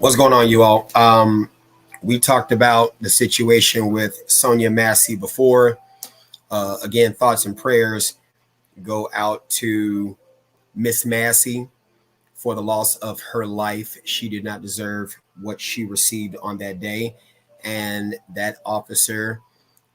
What's going on, you all? We talked about the situation with Sonya Massey before. Again, thoughts and prayers go out to Miss Massey for the loss of her life. She did not deserve what she received on that day. And that officer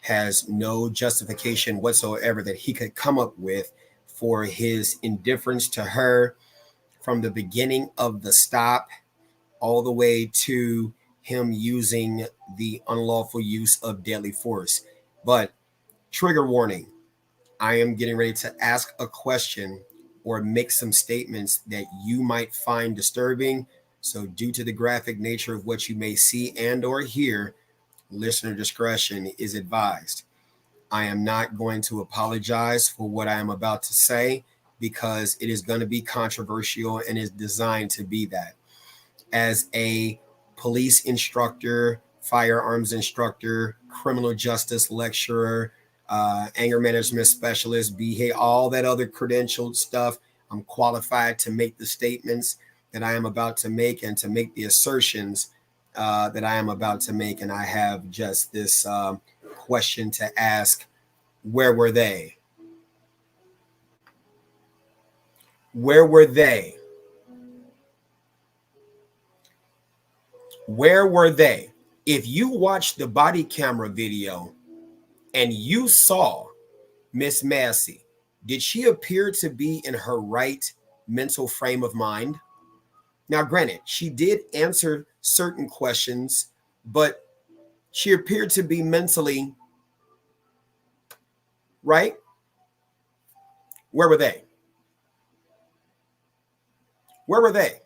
has no justification whatsoever that he could come up with for his indifference to her from the beginning of the stop all the way to him using the unlawful use of deadly force. But trigger warning, I am getting ready to ask a question or make some statements that you might find disturbing. So due to the graphic nature of what you may see and or hear, listener discretion is advised. I am not going to apologize for what I am about to say because it is going to be controversial and is designed to be that. As a police instructor, firearms instructor, criminal justice lecturer, anger management specialist, behavior, all that other credentialed stuff, I'm qualified to make the statements that I am about to make and to make the assertions that I am about to make. And I have just this question to ask: where were they? Where were they? Where were they? If you watched the body camera video and you saw Miss Massey, did she appear to be in her right mental frame of mind? Now, granted, she did answer certain questions, but she appeared to be mentally right. Where were they? Where were they?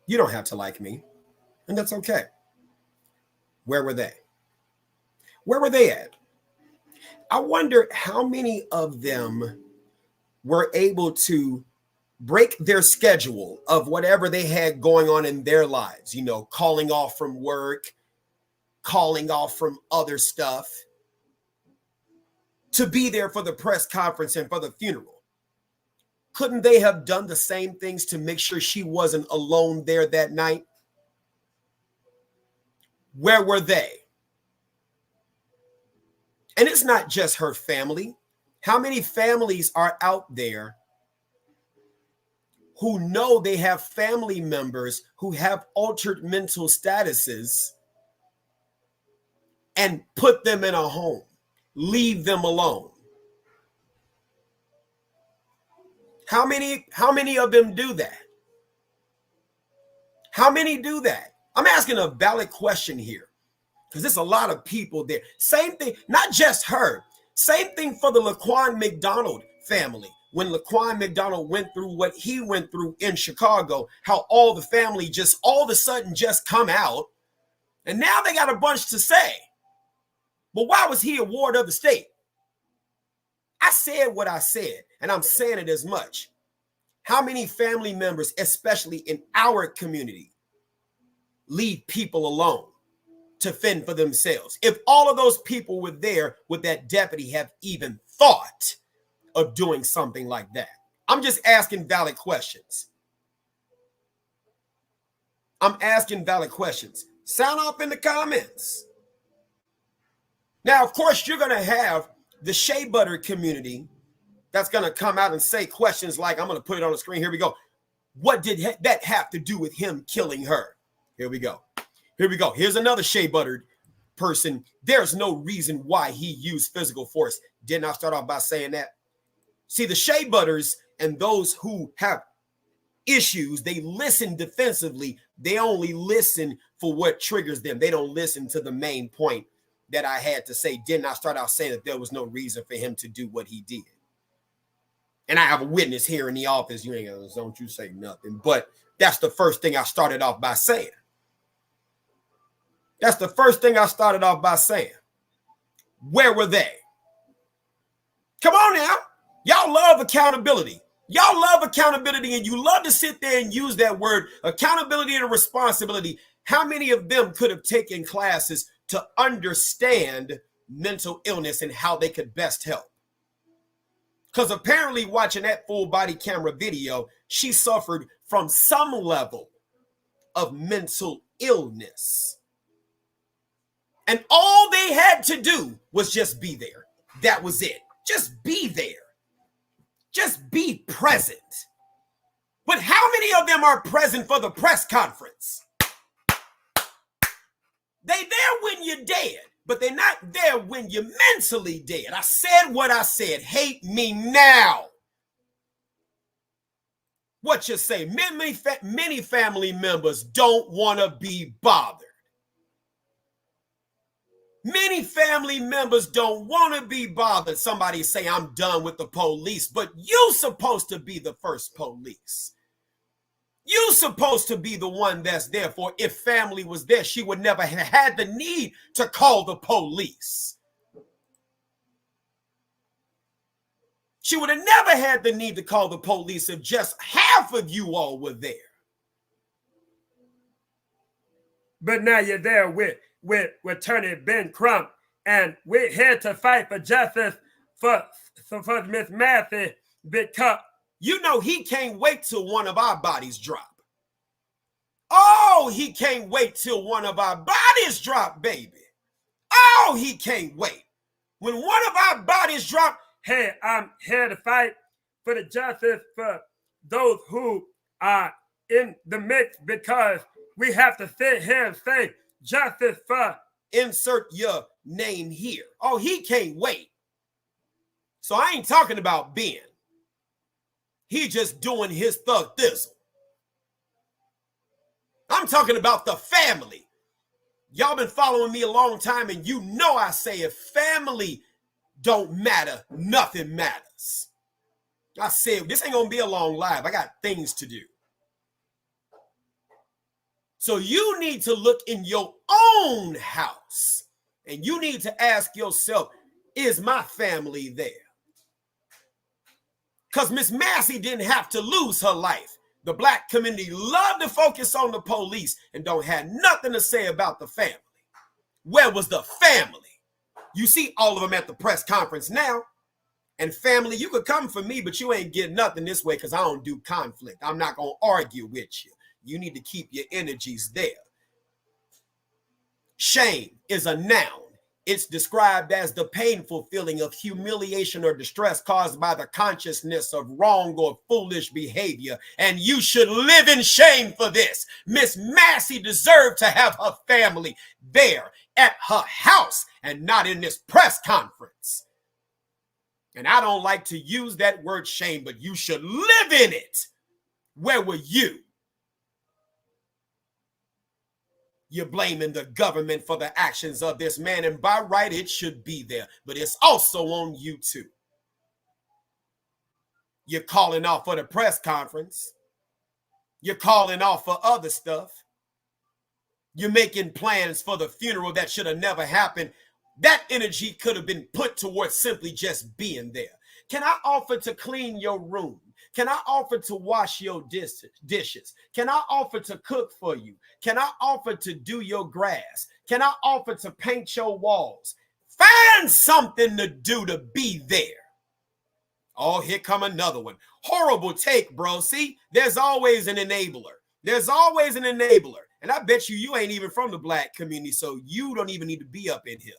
You don't have to like me, and that's okay. Where were they? Where were they at? I wonder how many of them were able to break their schedule of whatever they had going on in their lives, calling off from work, calling off from other stuff, to be there for the press conference and for the funeral. Couldn't they have done the same things to make sure she wasn't alone there that night? Where were they? And it's not just her family. How many families are out there who know they have family members who have altered mental statuses and put them in a home, leave them alone? How many of them do that? How many do that? I'm asking a valid question here because there's a lot of people there. Same thing, not just her. Same thing for the Laquan McDonald family. When Laquan McDonald went through what he went through in Chicago, how all the family just all of a sudden just come out, and now they got a bunch to say. But why was he a ward of the state? I said what I said, and I'm saying it as much. How many family members, especially in our community, leave people alone to fend for themselves? If all of those people were there, would that deputy have even thought of doing something like that? I'm just asking valid questions. I'm asking valid questions. Sound off in the comments. Now, of course, you're going to have the shea butter community that's going to come out and say questions like, I'm going to put it on the screen. Here we go. What did that have to do with him killing her? Here we go. Here we go. Here's another shea buttered person. There's no reason why he used physical force. Didn't I start off by saying that? See, the shea butters and those who have issues, they listen defensively. They only listen for what triggers them. They don't listen to the main point that I had to say. Didn't I start out saying that there was no reason for him to do what he did? And I have a witness here in the office. You ain't gonna, don't you say nothing. But that's the first thing I started off by saying. That's the first thing I started off by saying. Where were they? Come on now. Y'all love accountability. Y'all love accountability, and you love to sit there and use that word, accountability and responsibility. How many of them could have taken classes to understand mental illness and how they could best help? Because apparently watching that full body camera video, she suffered from some level of mental illness. And all they had to do was just be there. That was it. Just be there. Just be present. But how many of them are present for the press conference? They there when you're dead, but they're not there when you're mentally dead. I said what I said. Hate me now. What you say? Many family members don't want to be bothered. Many family members don't want to be bothered. Somebody say, I'm done with the police, but you're supposed to be the first police. You're supposed to be the one that's there for. If family was there, she would never have had the need to call the police. She would have never had the need to call the police if just half of you all were there. But now you're there with Attorney Ben Crump, and we're here to fight for justice for Miss Massey, because you know he can't wait till one of our bodies drop. Oh, he can't wait till one of our bodies drop, baby. Oh, he can't wait. When one of our bodies drop, hey, I'm here to fight for the justice for those who are in the mix, because we have to sit here and say justice for. Insert your name here. Oh, he can't wait. So I ain't talking about Ben. He just doing his thug thizzle. I'm talking about the family. Y'all been following me a long time, and you know I say if family don't matter, nothing matters. I said, this ain't gonna be a long live. I got things to do. So you need to look in your own house, and you need to ask yourself, is my family there? Because Miss Massey didn't have to lose her life. The black community loved to focus on the police and don't have nothing to say about the family. Where was the family? You see all of them at the press conference now. And family, you could come for me, but you ain't getting nothing this way because I don't do conflict. I'm not going to argue with you. You need to keep your energies there. Shame is a noun. It's described as the painful feeling of humiliation or distress caused by the consciousness of wrong or foolish behavior. And you should live in shame for this. Miss Massey deserved to have her family there at her house and not in this press conference. And I don't like to use that word shame, but you should live in it. Where were you? You're blaming the government for the actions of this man, and by right, it should be there. But it's also on you too. You're calling off for the press conference. You're calling off for other stuff. You're making plans for the funeral that should have never happened. That energy could have been put towards simply just being there. Can I offer to clean your room? Can I offer to wash your dishes? Can I offer to cook for you? Can I offer to do your grass? Can I offer to paint your walls? Find something to do to be there. Oh, here come another one. Horrible take, bro. See, there's always an enabler. There's always an enabler. And I bet you ain't even from the black community, so you don't even need to be up in here.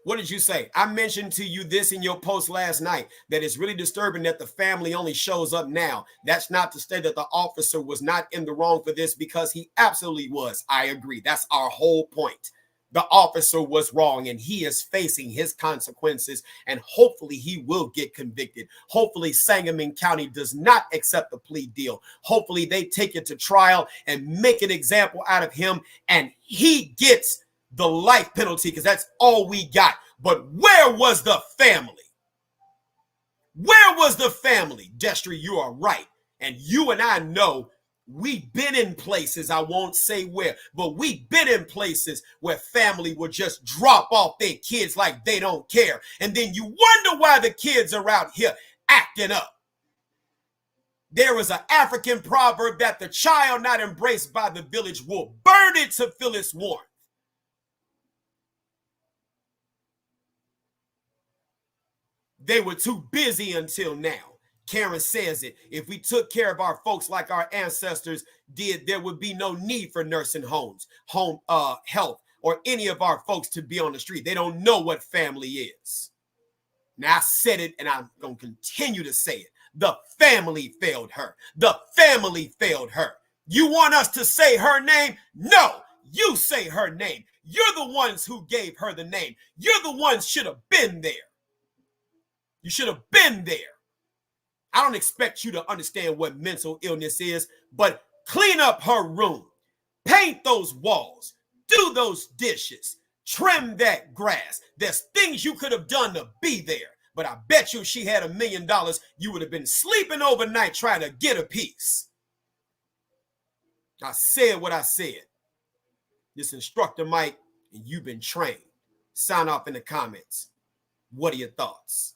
What did you say? I mentioned to you this in your post last night, that it's really disturbing that the family only shows up now. That's not to say that the officer was not in the wrong for this, because he absolutely was. I agree. That's our whole point. The officer was wrong, and he is facing his consequences, and hopefully he will get convicted. Hopefully Sangamon County does not accept the plea deal. Hopefully they take it to trial and make an example out of him, and he gets the life penalty, because that's all we got. But where was the family? Where was the family? Destry, you are right. And you and I know we've been in places, I won't say where, but we've been in places where family will just drop off their kids like they don't care. And then you wonder why the kids are out here acting up. There is an African proverb that the child not embraced by the village will burn it to feel its warmth. They were too busy until now. Karen says it. If we took care of our folks like our ancestors did, there would be no need for nursing homes, home health, or any of our folks to be on the street. They don't know what family is. Now, I said it, and I'm going to continue to say it. The family failed her. The family failed her. You want us to say her name? No, you say her name. You're the ones who gave her the name. You're the ones should have been there. You should have been there. I don't expect you to understand what mental illness is, but clean up her room, paint those walls, do those dishes, trim that grass. There's things you could have done to be there. But I bet you if she had $1 million, you would have been sleeping overnight trying to get a piece. I said what I said. This instructor Mike, and you've been trained. Sign off in the comments. What are your thoughts?